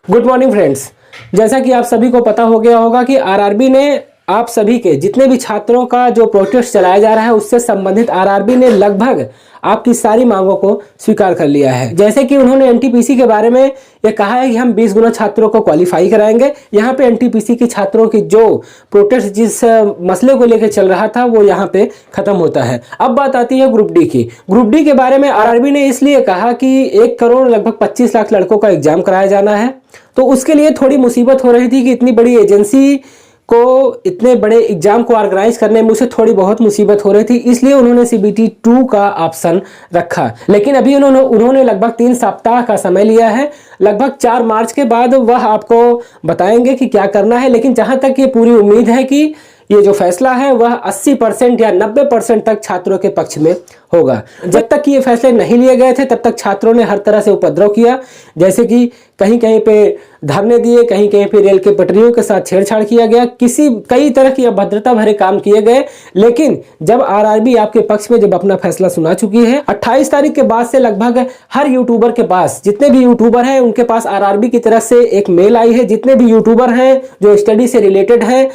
Good morning friends. जैसा कि आप सभी को पता हो गया होगा कि आरआरबी ने आप सभी के जितने भी छात्रों का जो प्रोटेस्ट चलाया जा रहा है उससे संबंधित आरआरबी ने लगभग आपकी सारी मांगों को स्वीकार कर लिया है। जैसे कि उन्होंने एनटीपीसी के बारे में ये कहा है कि हम 20 गुना छात्रों को क्वालिफाई कराएंगे। यहाँ पे एनटीपीसी के छात्रों की जो प्रोटेस्ट जिस मसले को लेकर चल रहा था वो यहाँ पे खत्म होता है। अब बात आती है ग्रुप डी की। ग्रुप डी के बारे में आरआरबी ने इसलिए कहा कि 1 करोड़ लगभग 25 लाख लड़कों का एग्जाम कराया जाना है, तो उसके लिए थोड़ी मुसीबत हो रही थी कि इतनी बड़ी एजेंसी को इतने बड़े एग्जाम को ऑर्गेनाइज करने में उसे थोड़ी बहुत मुसीबत हो रही थी, इसलिए उन्होंने सीबीटी 2 का ऑप्शन रखा। लेकिन अभी उन्होंने लगभग 3 सप्ताह का समय लिया है। लगभग 4 मार्च के बाद वह आपको बताएंगे कि क्या करना है। लेकिन जहां तक ये पूरी उम्मीद है कि ये जो फैसला है वह 80% या 90% तक छात्रों के पक्ष में होगा। जब तक कि ये फैसले नहीं लिए गए थे तब तक छात्रों ने हर तरह से उपद्रव किया, जैसे कि कहीं कहीं पे धरने दिए, कहीं कहीं पे रेल के पटरियों के साथ छेड़छाड़ किया गया, कई तरह की अभद्रता भरे काम किए गए। लेकिन जब आरआरबी आपके पक्ष में जब अपना फैसला सुना चुकी है, 28 तारीख के बाद से लगभग हर यूट्यूबर के पास, जितने भी यूट्यूबर हैं उनके पास आरआरबी की तरफ से एक मेल आई है। जितने भी यूट्यूबर हैं जो स्टडी से रिलेटेड हैं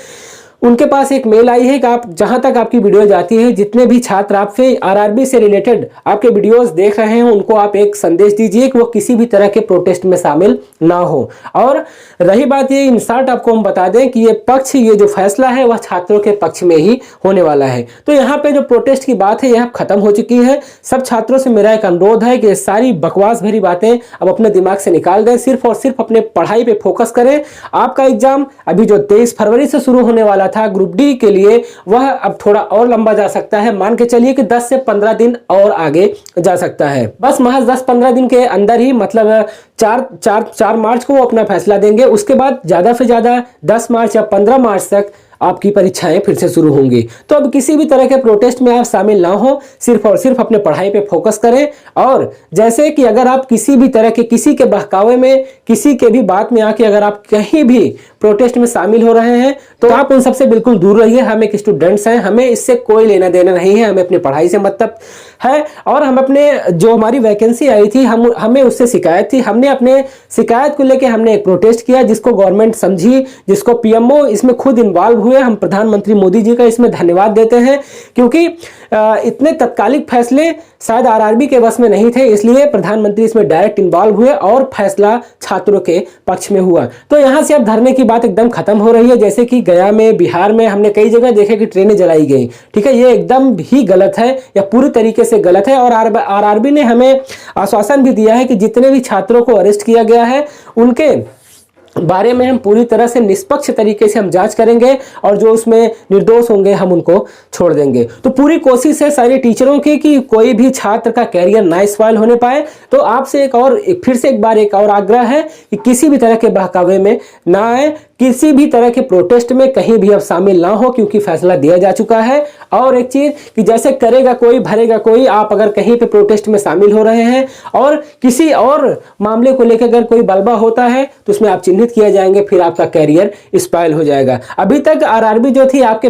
उनके पास एक मेल आई है कि आप जहां तक आपकी वीडियो जाती है, जितने भी छात्र आपसे आरआरबी से रिलेटेड आपके वीडियोस देख रहे हैं उनको आप एक संदेश दीजिए कि वो किसी भी तरह के प्रोटेस्ट में शामिल ना हो। और रही बात ये, इन शॉर्ट आपको हम बता दें कि ये जो फैसला है वह छात्रों के पक्ष में ही होने वाला है। तो यहाँ पे जो प्रोटेस्ट की बात है यह खत्म हो चुकी है। सब छात्रों से मेरा एक अनुरोध है कि सारी बकवास भरी बातें अब अपने दिमाग से निकाल दें, सिर्फ और सिर्फ अपने पढ़ाई पे फोकस करें। आपका एग्जाम अभी जो 23 फरवरी से शुरू होने वाला था ग्रुप डी के लिए, वह अब थोड़ा और लंबा जा सकता है। मान के चलिए कि 10 से 15 दिन और आगे जा सकता है। बस महज 10-15 दिन के अंदर ही, मतलब 4 मार्च को वो अपना फैसला देंगे। उसके बाद ज्यादा से ज्यादा 10 मार्च या 15 मार्च तक आपकी परीक्षाएं फिर से शुरू होंगी। तो अब किसी भी तरह के प्रोटेस्ट में आप शामिल ना हो, सिर्फ और सिर्फ अपने पढ़ाई पे फोकस करें। और जैसे कि अगर आप किसी भी तरह के किसी के बहकावे में, किसी के भी बात में आके अगर आप कहीं भी प्रोटेस्ट में शामिल हो रहे हैं तो आप उन सबसे बिल्कुल दूर रहिए। हम एक स्टूडेंट्स हैं, हमें इससे कोई लेना देना नहीं है, हमें अपनी पढ़ाई से मतलब है। और हम अपने जो हमारी वैकेंसी आई थी हमें उससे शिकायत थी, हमने अपने शिकायत को लेकर हमने एक प्रोटेस्ट किया जिसको गवर्नमेंट समझी, जिसको पीएमओ इसमें खुद इन्वॉल्व हुए। हम प्रधानमंत्री मोदी जी का इसमें धन्यवाद देते हैं, क्योंकि इतने तत्कालिक फैसले शायद आरआरबी के बस में नहीं थे, इसलिए प्रधानमंत्री इसमें डायरेक्ट इन्वॉल्व हुए और फैसला छात्रों के पक्ष में हुआ। तो यहां से अब धरने की बात एकदम खत्म हो रही है। जैसे कि गया में, बिहार में हमने कई जगह देखे कि ट्रेनें जलाई गई। ठीक है, ये एकदम ही गलत है या पूरी तरीके से गलत है। और आरआरबी ने हमें आश्वासन भी दिया है कि जितने भी छात्रों को अरेस्ट किया गया है उनके बारे में हम पूरी तरह से निष्पक्ष तरीके से हम जांच करेंगे और जो उसमें निर्दोष होंगे हम उनको छोड़ देंगे। तो पूरी कोशिश है सारे टीचरों की कि कोई भी छात्र का कैरियर ना स्पॉइल होने पाए। तो आपसे फिर से एक बार आग्रह है कि किसी भी तरह के बहकावे में ना आए, किसी भी तरह के प्रोटेस्ट में कहीं भी अब शामिल ना हो, क्योंकि फैसला दिया जा चुका है। और एक चीज कि जैसे करेगा कोई भरेगा कोई, आप अगर कहीं पे प्रोटेस्ट में शामिल हो रहे हैं और किसी और मामले को लेकर अगर कोई बलबा होता है तो उसमें आप चिन्हित किया जाएंगे, फिर आपका कैरियर स्पॉइल हो जाएगा। अभी तक आरआरबी जो थी आपके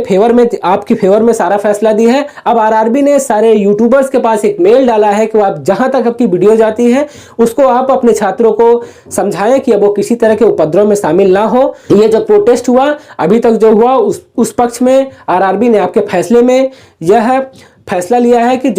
फेवर में सारा फैसला दी है। अब आरआरबी ने सारे यूट्यूबर्स के पास एक मेल डाला है कि आप जहां तक आपकी वीडियो जाती है उसको आप अपने छात्रों को समझाएं कि अब वो किसी तरह के उपद्रव में शामिल ना हो। ये जो प्रोटेस्ट हुआ अभी तक जो हुआ उस पक्ष में आरआरबी ने आपके फैसले में यह फैसला लिया है कि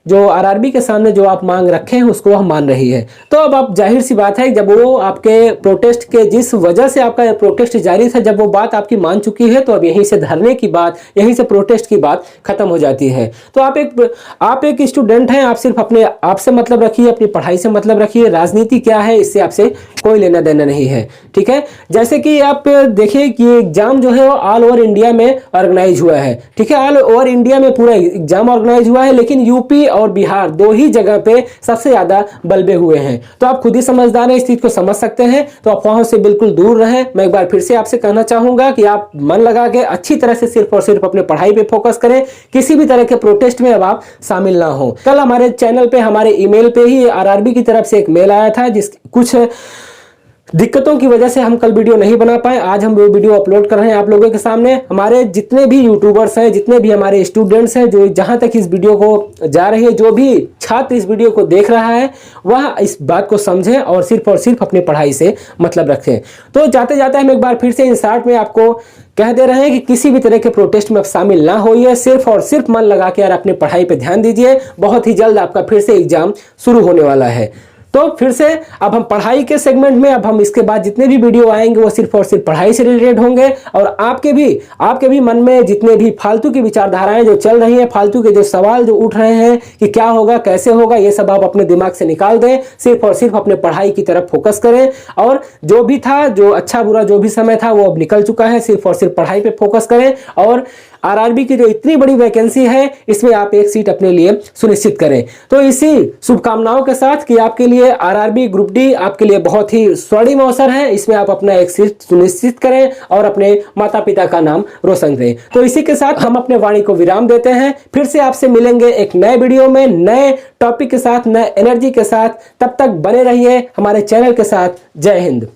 जो आरआरबी के सामने जो आप मांग रखे हैं उसको वह मान रही है। तो अब जाहिर सी बात है, जब वो आपके प्रोटेस्ट के जिस वजह से आपका प्रोटेस्ट जारी था, जब वो बात आपकी मान चुकी है तो अब यहीं से धरने की बात, यहीं से प्रोटेस्ट की बात खत्म हो जाती है। तो आप एक स्टूडेंट हैं, आप सिर्फ अपने आप से मतलब रखिए, अपनी पढ़ाई से मतलब रखिए। राजनीति क्या है इससे आपसे कोई लेना देना नहीं है। ठीक है, जैसे कि आप देखिए कि एग्जाम जो है वो ऑल ओवर इंडिया में ऑर्गेनाइज हुआ है। ठीक है, ऑल ओवर इंडिया में पूरा एग्जाम ऑर्गेनाइज हुआ है, लेकिन यूपी और बिहार 2 ही जगह पे सबसे ज्यादा बलबे हुए हैं। तो आप खुद ही समझदार हैं, इस चीज को समझ सकते हैं। तो अफवाहों से बिल्कुल दूर रहें। मैं एक बार फिर से आपसे कहना चाहूंगा कि आप मन लगा के अच्छी तरह से सिर्फ और सिर्फ अपने पढ़ाई पे फोकस करें। किसी भी तरह के प्रोटेस्ट में अब आप शामिल ना हो। कल हमारे चैनल पे, हमारे ईमेल पे ही आरआरबी की तरफ से एक मेल आया था, दिक्कतों की वजह से हम कल वीडियो नहीं बना पाए। आज हम वो वीडियो अपलोड कर रहे हैं आप लोगों के सामने। हमारे जितने भी यूट्यूबर्स हैं, जितने भी हमारे स्टूडेंट्स हैं, जो जहां तक इस वीडियो को जा रही है, जो भी छात्र इस वीडियो को देख रहा है, वह इस बात को समझें और सिर्फ अपनी पढ़ाई से मतलब रखें। तो जाते जाते हम एक बार फिर से इन शॉर्ट में आपको कह दे रहे हैं कि किसी भी तरह के प्रोटेस्ट में आप शामिल ना होइए, सिर्फ और सिर्फ मन लगा के यार अपनी पढ़ाई पे ध्यान दीजिए। बहुत ही जल्द आपका फिर से एग्जाम शुरू होने वाला है। तो फिर से अब हम पढ़ाई के सेगमेंट में, अब हम इसके बाद जितने भी वीडियो आएंगे वो सिर्फ और सिर्फ पढ़ाई से रिलेटेड होंगे। और आपके भी मन में जितने भी फालतू की विचारधाराएं जो चल रही हैं, फालतू के जो सवाल जो उठ रहे हैं कि क्या होगा, कैसे होगा, ये सब आप अपने दिमाग से निकाल दें। सिर्फ और सिर्फ अपने पढ़ाई की तरफ फोकस करें। और जो भी था, जो अच्छा बुरा जो भी समय था, वो अब निकल चुका है। सिर्फ और सिर्फ पढ़ाई पे फोकस करें और आरआरबी की जो इतनी बड़ी वैकेंसी है, इसमें आप एक सीट अपने लिए सुनिश्चित करें। तो इसी शुभकामनाओं के साथ कि आपके लिए आरआरबी ग्रुप डी आपके लिए बहुत ही स्वर्णिम अवसर है, इसमें आप अपना एक सीट सुनिश्चित करें और अपने माता पिता का नाम रोशन करें। तो इसी के साथ हम अपने वाणी को विराम देते हैं। फिर से आपसे मिलेंगे एक नए वीडियो में, नए टॉपिक के साथ, नए एनर्जी के साथ। तब तक बने रहिए हमारे चैनल के साथ। जय हिंद।